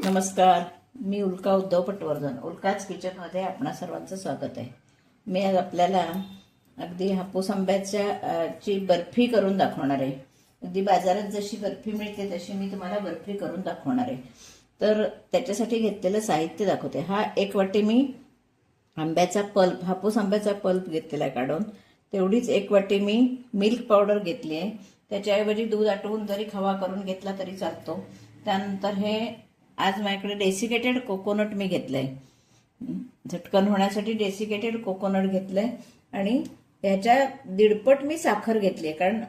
नमस्कार, मी उल्का उद्धव पटवर्धन. उल्काच किचनमध्ये आपणा सर्वांचं स्वागत आहे. मी आज आपल्याला अगदी हापूस आंब्याच्या ची बर्फी करून दाखवणार आहे. अगदी बाजारात जशी बर्फी मिळते तशी मी तुम्हाला बर्फी करून दाखवणार आहे. तर त्याच्यासाठी घेतलेलं साहित्य दाखवते. हा 1 वाटी मी आंब्याचा पल्प, हापूस आंब्याचा पल्प घेतलेला आहे काढून. तेवढीच 1 वाटी मी मिल्क पावडर घेतली आहे. त्याच्याऐवजी दूध आटवून जरी खवा करून घेतला तरी चालतो. त्यानंतर हे आज माझ्याकडे डेसिकेटेड कोकोनट मी घेतलंय. झटकन होण्यासाठी डेसिकेटेड कोकोनट घेतलंय आणि ह्याच्या 1.5 मी साखर घेतली. कारण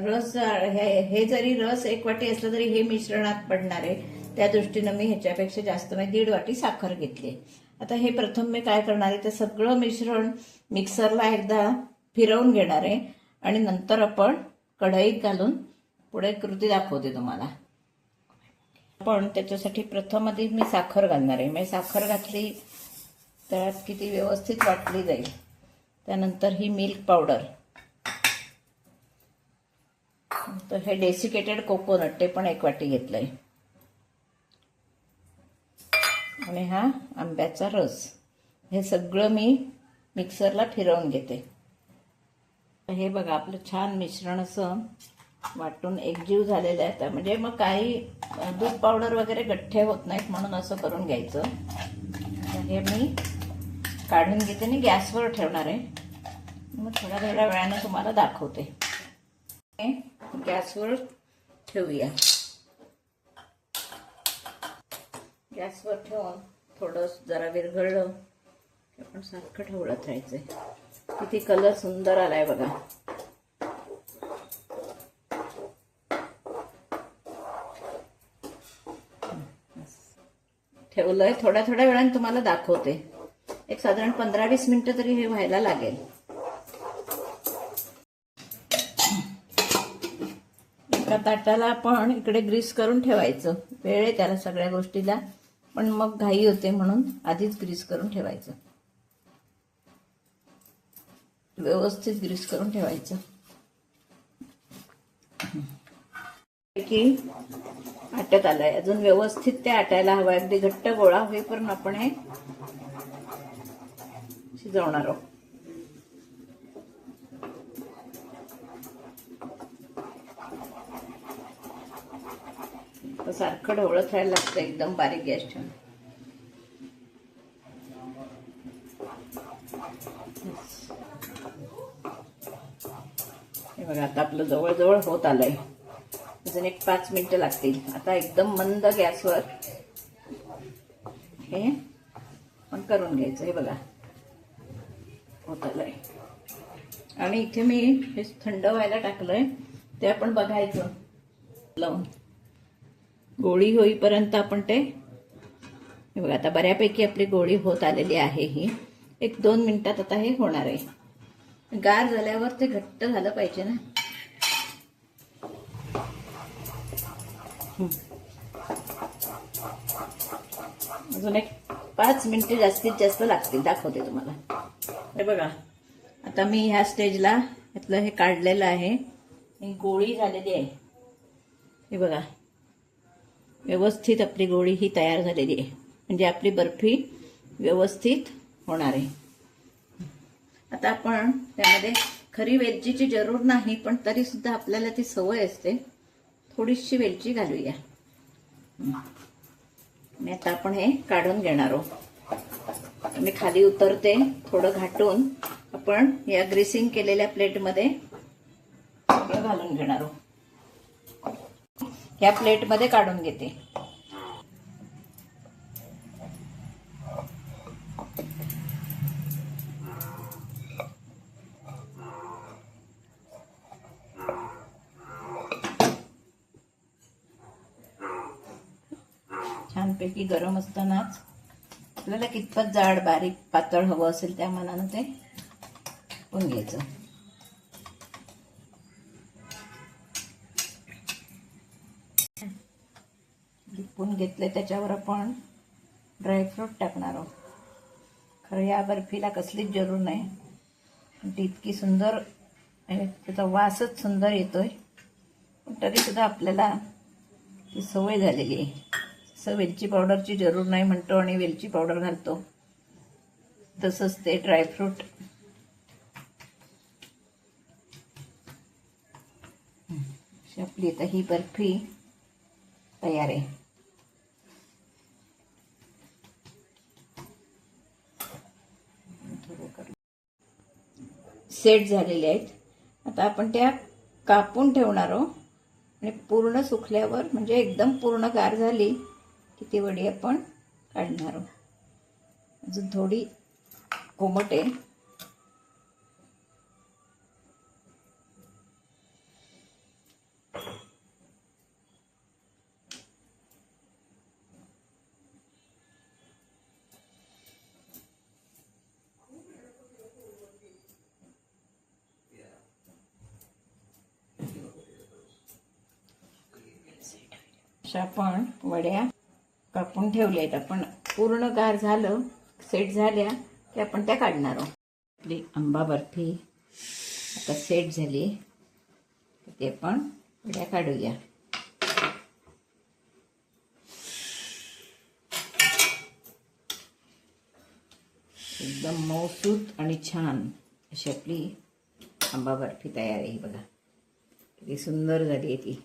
रस हे जरी रस 1 वाटी असलं तरी हे मिश्रणात पडणार आहे, त्या दृष्टीनं मी ह्याच्यापेक्षा जास्त 1.5 वाटी साखर घेतली. आता हे प्रथम मी काय करणार आहे, ते सगळं मिश्रण मिक्सरला एकदा फिरवून घेणार आहे आणि नंतर आपण कढईत घालून पुढे कृती दाखवते तुम्हाला. पण त्याच्यासाठी प्रथम आधी मी साखर घालणार आहे. म्हणजे साखर घातली त्यात किती व्यवस्थित वाटली जाईल. त्यानंतर ही मिल्क पावडर, तर हे डेसिकेटेड कोकोनट ते पण 1 वाटी घेतलंय आणि हा आंब्याचा रस. हे सगळं मी मिक्सरला फिरवून घेते. हे बघा, आपलं छान मिश्रण असं वाटून एकजीव झालेलं आहे. म्हणजे मग काही दूध पावडर वगैरे गठ्ठे होत नाहीत, म्हणून असं करून घ्यायचं. हे मी काढून घेते आणि गॅसवर ठेवणार आहे. मग थोड्या वेळानं तुम्हाला दाखवते. गॅसवर ठेवूया. गॅसवर ठेवून थोडं जरा विरघळलं की आपण सारखं ठेवत राहायचंय. किती कलर सुंदर आलाय बघा. ठेवलंय. थोड्या वेळाने तुम्हाला दाखवते. एक साधारण 15-20 मिनिटं तरी हे व्हायला लागेल. एका ताटाला आपण इकडे ग्रीस करून ठेवायचं. वेळ आहे त्याला सगळ्या गोष्टीला, पण मग घाई होते म्हणून आधीच ग्रीस करून ठेवायचं. व्यवस्थित ग्रीस करून ठेवायचं की आटत आलाय. अजून व्यवस्थित ते आटायला हवं. अगदी घट्ट गोळा होईपर्यंत आपण हे शिजवणार आहोत. सारखं ढवळत राहायला लागतं एकदम बारीक गॅस ठेवून. हे बघा, आता आपलं जवळजवळ होत आलंय. अजून एक 5 मिनिटं लागतील. आता एकदम मंद गॅसवर हे पण करून घ्यायचं. हे बघा, होत आलंय. आणि इथे मी हे थंड व्हायला टाकलंय, ते आपण बघायचं लावून. गोळी होईपर्यंत आपण ते, हे बघा, आता बऱ्यापैकी आपली गोळी होत आलेली आहे. ही 1-2 मिनिटात आता हे होणार आहे. गार झाल्यावर ते घट्ट झालं पाहिजे ना. अजून एक 5 मिनिटे जास्तीत जास्त लागतील. दाखवते तुम्हाला. हे बघा, आता मी ह्या स्टेजला यातलं हे काढलेलं आहे. ही गोळी झालेली आहे. हे बघा, व्यवस्थित आपली गोळी ही तयार झालेली आहे. म्हणजे आपली बर्फी व्यवस्थित होणार आहे. आता आपण त्यामध्ये खरी वेलचीची जरूर नाही, पण तरी सुद्धा आपल्याला ती सवय असते. थोडीशी वेलची घालूया. आणि आता आपण हे काढून घेणार आहोत. मी खाली उतरते. थोडं घाटून आपण या ग्रीसिंग केलेल्या प्लेटमध्ये घालून घेणार आहोत. या प्लेटमध्ये काढून घेते. छानपैकी गरम असतानाच आपल्याला कितपत जाड, बारीक, पातळ हवं असेल त्या मानानं ते पण घ्यायचं. लिपून घेतले. त्याच्यावर आपण ड्रायफ्रूट टाकणार आहोत. खरं या बर्फीला कसलीच जरूर नाही, पण ती इतकी सुंदर, त्याचा वासच सुंदर येतोय. पण तरी सुद्धा आपल्याला ती सवय झालेली आहे. असं वेलची पावडरची जरूर नाही म्हणतो आणि वेलची पावडर घालतो, तसंच ते ड्रायफ्रूट. आपली आता ही बर्फी तयार आहे. सेट झालेले आहेत. आता आपण त्या कापून ठेवणार आहोत आणि पूर्ण सुकल्यावर म्हणजे एकदम पूर्ण गार झाली की ती वडी आपण काढणार आहोत. अजून थोडी कोमट आहे. अशा आपण वड्या कापून ठेवल्या आहेत. आपण पूर्ण गार झालं, सेट झाल्या की आपण त्या काढणार आहोत. आपली आंबा बर्फी आता सेट झाली, ते आपण वड्या काढूया. एकदम मऊसूत आणि छान अशी आपली आंबा बर्फी तयार आहे. बघा किती सुंदर झाली आहे ती.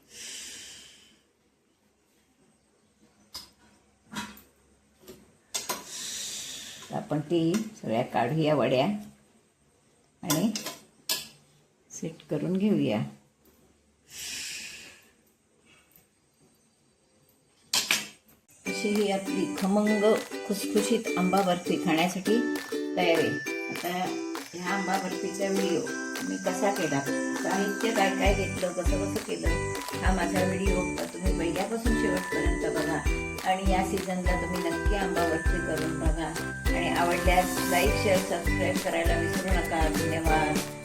आपण ती सगळ्या काढूया वड्या आणि सेट करून घेऊया. अशी ही आपली खमंग खुसखुशीत आंबा बर्फी खाण्यासाठी तयार आहे. आता ह्या आंबा बर्फीचा व्हिडिओ मी कसा केला, साहित्य काय काय घेतलं, कसं कसं केलं, हा माझा व्हिडिओ तुम्ही पहिल्यापासून शेवटपर्यंत बघा. आणि या सीझनला तुम्ही नक्की आंबा बर्फी करून बघा आणि आवडल्यास लाईक, शेअर, सबस्क्राईब करायला विसरू नका. धन्यवाद.